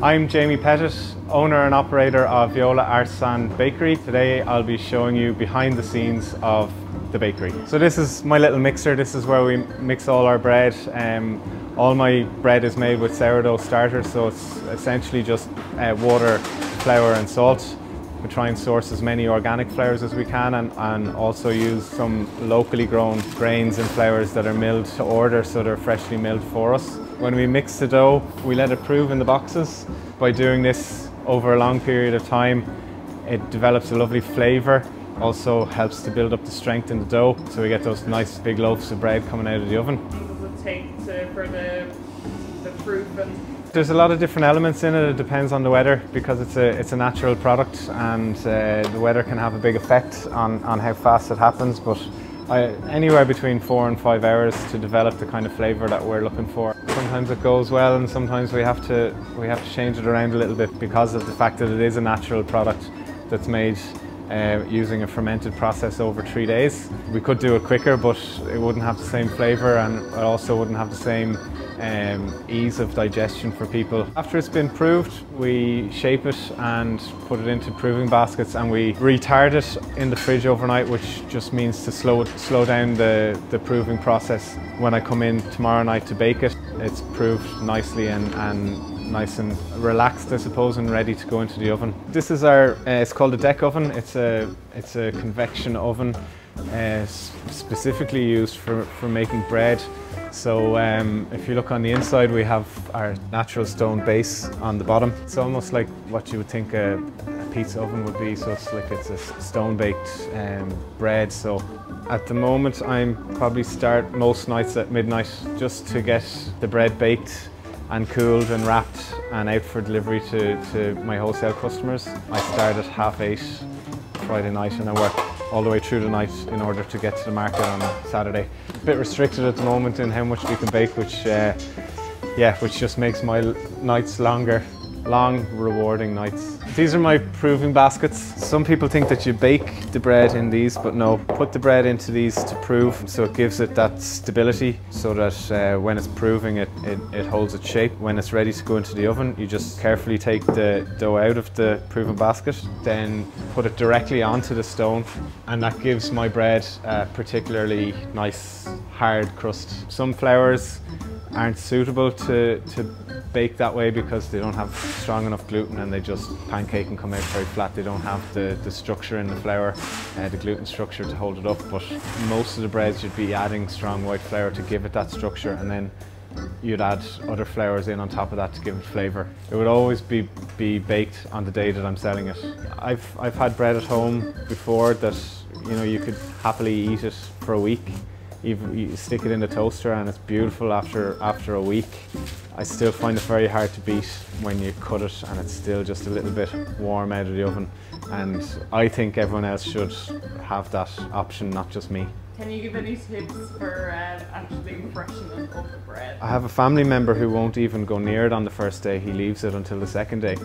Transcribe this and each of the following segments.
I'm Jamie Pettitt, owner and operator of Viola Artisan Bakery. Today I'll be showing you behind the scenes of the bakery. So this is my little mixer. This is where we mix all our bread. All my bread is made with sourdough starter, so it's essentially just water, flour and salt. We try and source as many organic flours as we can and also use some locally grown grains and flours that are milled to order, so they're freshly milled for us. When we mix the dough, we let it prove in the boxes. By doing this over a long period of time, it develops a lovely flavour. Also helps to build up the strength in the dough, so we get those nice big loaves of bread coming out of the oven. What does it take for the proof? There's a lot of different elements in it. It depends on the weather, because it's a natural product, and the weather can have a big effect on how fast it happens. But anywhere between 4 and 5 hours to develop the kind of flavour that we're looking for. Sometimes it goes well, and sometimes we have to change it around a little bit because of the fact that it is a natural product that's made using a fermented process over 3 days. We could do it quicker, but it wouldn't have the same flavour, and it also wouldn't have the same ease of digestion for people. After it's been proved, we shape it and put it into proving baskets, and we retard it in the fridge overnight, which just means to slow down the proving process. When I come in tomorrow night to bake it, it's proved nicely and nice and relaxed, I suppose, and ready to go into the oven. This is our, it's called a deck oven. It's a convection oven specifically used for making bread. So if you look on the inside, we have our natural stone base on the bottom. It's almost like what you would think a pizza oven would be, so it's a stone baked bread. So at the moment I'm probably start most nights at midnight just to get the bread baked and cooled and wrapped and out for delivery to my wholesale customers. I start at 8:30 Friday night and I work all the way through the night in order to get to the market on Saturday. A bit restricted at the moment in how much we can bake, which just makes my nights longer. Long, rewarding nights. These are my proving baskets. Some people think that you bake the bread in these, but no. Put the bread into these to prove, so it gives it that stability, so that when it's proving, it holds its shape. When it's ready to go into the oven, you just carefully take the dough out of the proving basket, then put it directly onto the stone, and that gives my bread a particularly nice, hard crust. Some flours aren't suitable to bake that way because they don't have strong enough gluten, and they just pancake and come out very flat. They don't have the structure in the flour, the gluten structure to hold it up. But most of the breads you'd be adding strong white flour to give it that structure, and then you'd add other flours in on top of that to give it flavour. It would always be baked on the day that I'm selling it. I've had bread at home before that, you know, you could happily eat it for a week. You stick it in the toaster and it's beautiful after a week. I still find it very hard to beat when you cut it and it's still just a little bit warm out of the oven, and I think everyone else should have that option, not just me. Can you give any tips for actually freshening up the bread? I have a family member who won't even go near it on the first day. He leaves it until the second day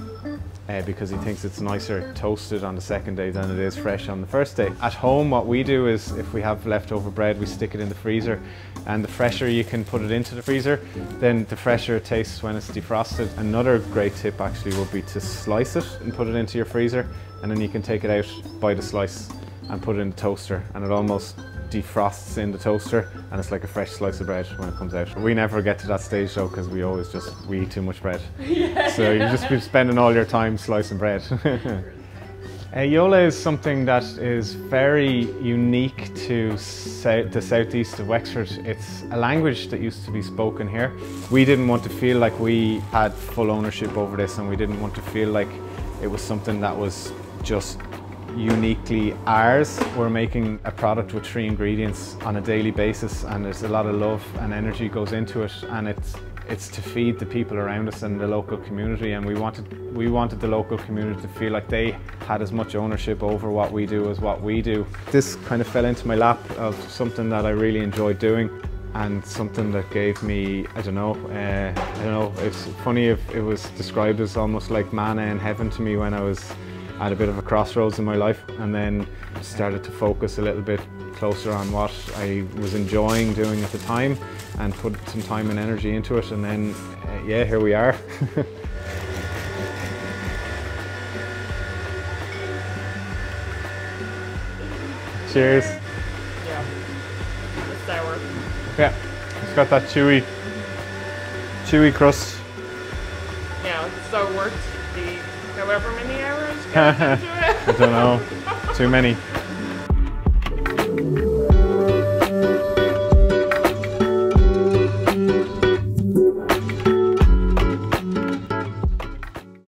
because he thinks it's nicer toasted on the second day than it is fresh on the first day. At home, what we do is, if we have leftover bread, we stick it in the freezer, and the fresher you can put it into the freezer, then the fresher it tastes when it's defrosted. Another great tip actually would be to slice it and put it into your freezer, and then you can take it out by the slice and put it in the toaster, and it almost defrosts in the toaster, and it's like a fresh slice of bread when it comes out. We never get to that stage though, because we eat too much bread. Yeah. So you just be spending all your time slicing bread. Yola is something that is very unique to the southeast of Wexford. It's a language that used to be spoken here. We didn't want to feel like we had full ownership over this, and we didn't want to feel like it was something that was just uniquely ours. We're making a product with 3 ingredients on a daily basis, and there's a lot of love and energy goes into it, and it's to feed the people around us and the local community, and we wanted the local community to feel like they had as much ownership over what we do as what we do. This kind of fell into my lap of something that I really enjoyed doing, and something that gave me, I don't know, it's funny if it was described as almost like manna in heaven to me when I was at a bit of a crossroads in my life, and then started to focus a little bit closer on what I was enjoying doing at the time and put some time and energy into it, and then yeah, here we are. Cheers. Yeah. The sour. Yeah, it's got that chewy crust. Yeah, it's so worth the however many hours going into it. I don't know, too many.